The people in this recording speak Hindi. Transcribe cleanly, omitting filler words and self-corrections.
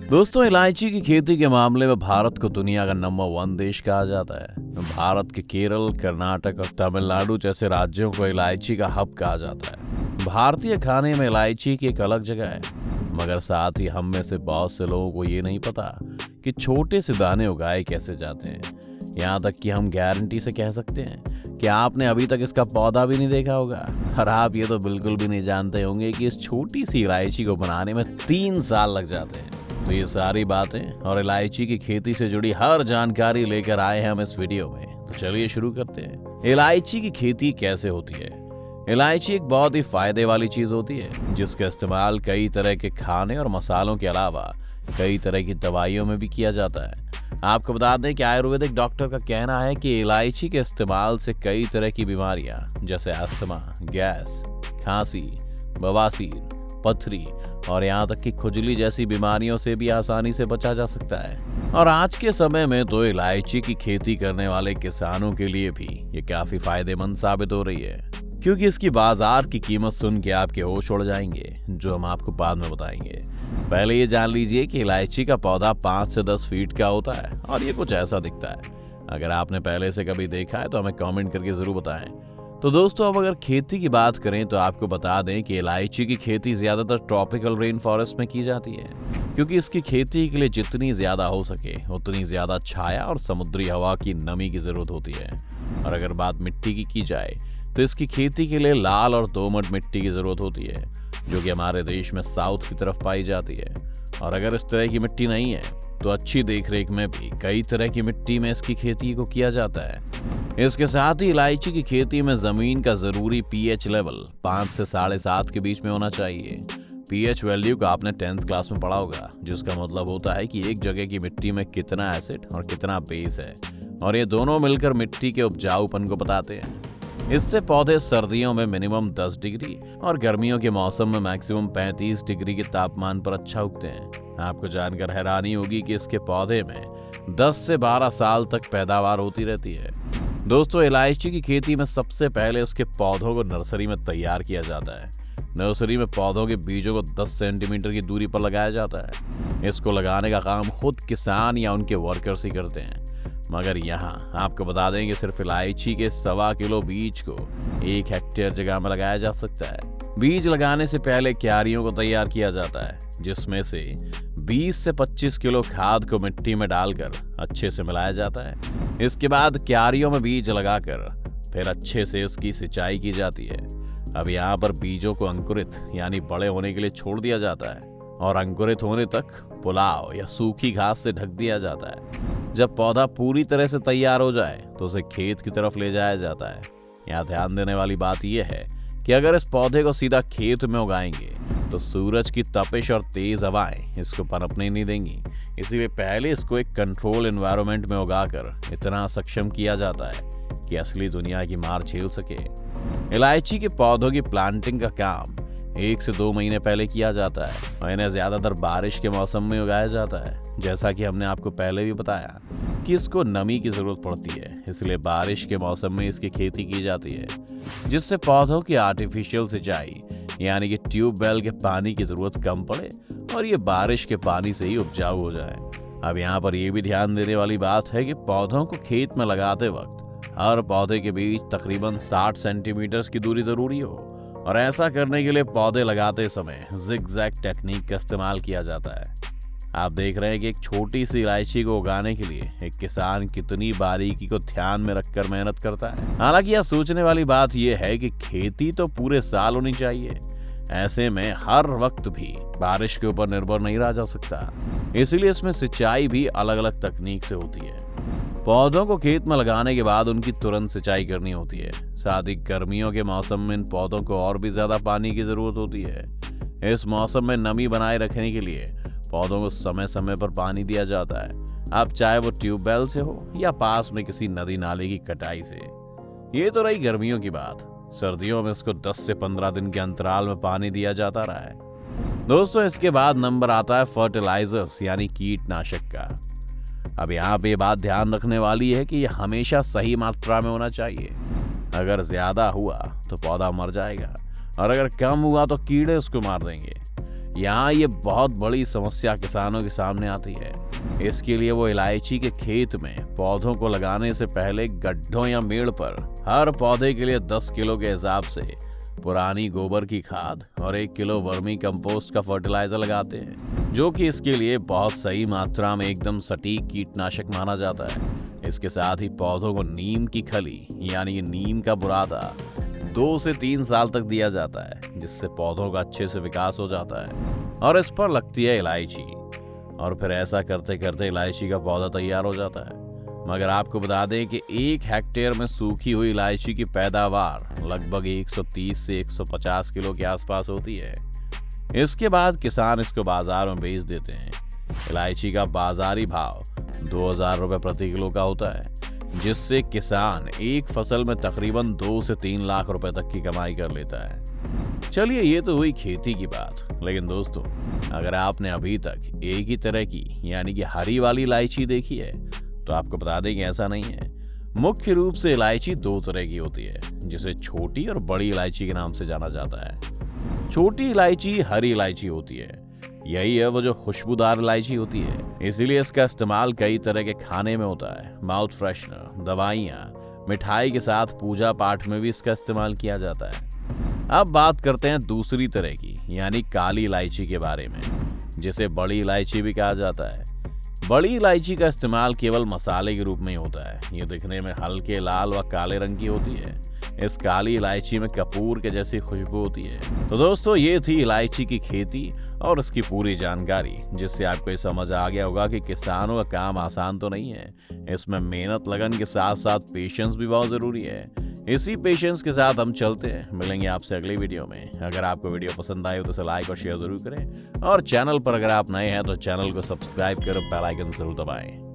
दोस्तों, इलायची की खेती के मामले में भारत को दुनिया का नंबर 1 देश कहा जाता है। भारत के केरल, कर्नाटक और तमिलनाडु जैसे राज्यों को इलायची का हब कहा जाता है। भारतीय खाने में इलायची की एक अलग जगह है, मगर साथ ही हम में से बहुत से लोगों को ये नहीं पता कि छोटे से दाने उगाए कैसे जाते हैं। यहाँ तक कि हम गारंटी से कह सकते हैं कि आपने अभी तक इसका पौधा भी नहीं देखा होगा, और आप ये तो बिल्कुल भी नहीं जानते होंगे कि इस छोटी सी इलायची को बनाने में 3 साल लग जाते हैं। तो ये सारी बातें और इलायची की खेती से जुड़ी हर जानकारी लेकर आए हैं हम इस वीडियो में। तो चलिए शुरू करते हैं। इलायची की खेती कैसे होती है? इलायची एक बहुत ही फायदे वाली चीज होती है, जिसका इस्तेमाल कई तरह के खाने और मसालों के अलावा कई तरह की दवाइयों में भी किया जाता है। आपको बता दें कि आयुर्वेदिक डॉक्टर का कहना है कि इलायची के इस्तेमाल से कई तरह की बीमारियां जैसे अस्थमा, गैस, खांसी, बवासीर, पथरी और यहाँ तक कि खुजली जैसी बीमारियों से भी आसानी से बचा जा सकता है। और आज के समय में तो इलायची की खेती करने वाले किसानों के लिए भी ये काफी फायदेमंद साबित हो रही है, क्योंकि इसकी बाजार की कीमत सुन के आपके होश उड़ जाएंगे, जो हम आपको बाद में बताएंगे। पहले ये जान लीजिए कि इलायची का पौधा 5 से 10 फीट का होता है और ये कुछ ऐसा दिखता है। अगर आपने पहले से कभी देखा है तो हमें कमेंट करके जरूर बताएं। तो दोस्तों, अब अगर खेती की बात करें तो आपको बता दें कि इलायची की खेती ज्यादातर ट्रॉपिकल रेन फॉरेस्ट में की जाती है, क्योंकि इसकी खेती के लिए जितनी ज्यादा हो सके उतनी ज्यादा छाया और समुद्री हवा की नमी की जरूरत होती है। और अगर बात मिट्टी की जाए तो इसकी खेती के लिए लाल और दोमट मिट्टी की जरूरत होती है, जो कि हमारे देश में साउथ की तरफ पाई जाती है। और अगर इस तरह की मिट्टी नहीं है तो अच्छी देखरेख में भी कई तरह की मिट्टी में इसकी खेती को किया जाता है। इसके साथ ही इलायची की खेती में जमीन का जरूरी पीएच लेवल 5 से 7.5 के बीच में होना चाहिए। पीएच वैल्यू का आपने 10th क्लास में पढ़ा होगा, जिसका मतलब होता है कि एक जगह की मिट्टी में कितना एसिड और कितना बेस है, और ये दोनों मिलकर मिट्टी के उपजाऊपन को बताते हैं। इससे पौधे सर्दियों में मिनिमम 10 डिग्री और गर्मियों के मौसम में मैक्सिमम 35 डिग्री के तापमान पर अच्छा उगते हैं। आपको जानकर हैरानी होगी कि इसके पौधे में 10 से 12 साल तक पैदावार होती रहती है। दोस्तों, इलायची की खेती में सबसे पहले उसके पौधों को नर्सरी में तैयार किया जाता है। नर्सरी में पौधों के बीजों को 10 सेंटीमीटर की दूरी पर लगाया जाता है। इसको लगाने का काम खुद किसान या उनके वर्कर्स ही करते हैं। मगर यहाँ आपको बता दें कि सिर्फ इलायची के 1.25 किलो बीज को 1 हेक्टेयर जगह में लगाया जा सकता है। बीज लगाने से पहले क्यारियों को तैयार किया जाता है, जिसमें से 20 से 25 किलो खाद को मिट्टी में डालकर अच्छे से मिलाया जाता है। इसके बाद क्यारियों में बीज लगाकर फिर अच्छे से इसकी सिंचाई की जाती है। अब यहाँ पर बीजों को अंकुरित यानी बड़े होने के लिए छोड़ दिया जाता है, और अंकुरित होने तक पुलाव या सूखी घास से ढक दिया जाता है। जब पौधा पूरी तरह से तैयार हो जाए तो उसे खेत की तरफ ले जाया जाता है। यहाँ ध्यान देने वाली बात यह है कि अगर इस पौधे को सीधा खेत में उगाएंगे तो सूरज की तपिश और तेज हवाएं इसको पनपने नहीं देंगी। इसीलिए पहले इसको एक कंट्रोल एनवायरनमेंट में उगाकर इतना सक्षम किया जाता है कि असली दुनिया की मार झेल सके। इलायची के पौधों की प्लांटिंग का काम 1 से 2 महीने पहले किया जाता है और इन्हें ज्यादातर बारिश के मौसम में उगाया जाता है। जैसा कि हमने आपको पहले भी बताया कि इसको नमी की जरूरत पड़ती है, इसलिए बारिश के मौसम में इसकी खेती की जाती है, जिससे पौधों की आर्टिफिशियल सिंचाई यानी कि ट्यूबवेल के पानी की जरूरत कम पड़े और ये बारिश के पानी से ही उपजाऊ हो जाए। अब यहाँ पर यह भी ध्यान देने वाली बात है कि पौधों को खेत में लगाते वक्त हर पौधे के बीच तकरीबन 60 सेंटीमीटर की दूरी जरूरी हो, और ऐसा करने के लिए पौधे लगाते समय जिगजैग टेक्निक का इस्तेमाल किया जाता है। आप देख रहे हैं कि एक छोटी सी इलायची को उगाने के लिए एक किसान कितनी बारीकी को ध्यान में रखकर मेहनत करता है। हालांकि यह सोचने वाली बात यह है कि खेती तो पूरे साल होनी चाहिए, ऐसे में हर वक्त भी बारिश के ऊपर निर्भर नहीं रहा जा सकता। इसलिए इसमें सिंचाई भी अलग अलग तकनीक से होती है। पौधों को खेत में लगाने के बाद उनकी तुरंत सिंचाई करनी होती है। साथ ही गर्मियों के मौसम में इन पौधों को और भी ज्यादा पानी की जरूरत होती है। इस मौसम में नमी बनाए रखने के लिए पौधों को समय समय पर पानी दिया जाता है, अब चाहे वो ट्यूबवेल से हो या पास में किसी नदी नाले की कटाई से। ये तो रही गर्मियों की बात। सर्दियों में इसको 10 से 15 दिन के अंतराल में पानी दिया जाता रहा है। दोस्तों, इसके बाद नंबर आता है फर्टिलाइजर्स यानी कीटनाशक का। अब यहाँ पे बात ध्यान रखने वाली है कि यह हमेशा सही मात्रा में होना चाहिए। अगर ज्यादा हुआ तो पौधा मर जाएगा और अगर कम हुआ तो कीड़े उसको मार देंगे। यहाँ ये बहुत बड़ी समस्या किसानों के सामने आती है। इसके लिए वो इलायची के खेत में पौधों को लगाने से पहले गड्ढों या मेड़ पर हर पौधे के लिए 10 किलो के हिसाब से पुरानी गोबर की खाद और 1 किलो वर्मी कंपोस्ट का फर्टिलाइजर लगाते हैं, जो कि इसके लिए बहुत सही मात्रा में एकदम सटीक कीटनाशक माना जाता है। इसके साथ ही पौधों को नीम की खली यानी कि नीम का बुरादा 2 से 3 साल तक दिया जाता है, जिससे पौधों का अच्छे से विकास हो जाता है और इस पर लगती है इलायची। और फिर ऐसा करते करते इलायची का पौधा तैयार हो जाता है। मगर आपको बता दें कि 1 हेक्टेयर में सूखी हुई इलायची की पैदावार लगभग 130 से 150 किलो के आसपास होती है। इसके बाद किसान इसको बाजार में बेच देते हैं। इलायची का बाजारी भाव 2000 रुपये प्रति किलो का होता है, जिससे किसान एक फसल में तकरीबन 2 से 3 लाख रुपए तक की कमाई कर लेता है। चलिए, ये तो हुई खेती की बात, लेकिन दोस्तों, अगर आपने अभी तक एक ही तरह की यानी कि हरी वाली इलायची देखी है तो आपको बता दें कि ऐसा नहीं है। मुख्य रूप से इलायची 2 तरह की होती है, जिसे छोटी और बड़ी इलायची के नाम से जाना जाता है। छोटी इलायची हरी इलायची होती है। यही है वो जो खुशबूदार इलायची होती है, इसीलिए इसका इस्तेमाल कई तरह के खाने में होता है। माउथ फ्रेशनर, दवाइयाँ, मिठाई के साथ पूजा पाठ में भी इसका इस्तेमाल किया जाता है। अब बात करते हैं दूसरी तरह की यानी काली इलायची के बारे में, जिसे बड़ी इलायची भी कहा जाता है। बड़ी इलायची का इस्तेमाल केवल मसाले के रूप में ही होता है। ये दिखने में हल्के लाल व काले रंग की होती है। इस काली इलायची में कपूर के जैसी खुशबू होती है। तो दोस्तों, ये थी इलायची की खेती और उसकी पूरी जानकारी, जिससे आपको ये समझ आ गया होगा कि किसानों का काम आसान तो नहीं है। इसमें मेहनत लगन के साथ साथ पेशेंस भी बहुत जरूरी है। इसी पेशेंस के साथ हम चलते हैं। मिलेंगे आपसे अगली वीडियो में। अगर आपको वीडियो पसंद आई हो तो इसे लाइक और शेयर जरूर करें, और चैनल पर अगर आप नए हैं तो चैनल को सब्सक्राइब कर बेल आइकन जरूर दबाएं।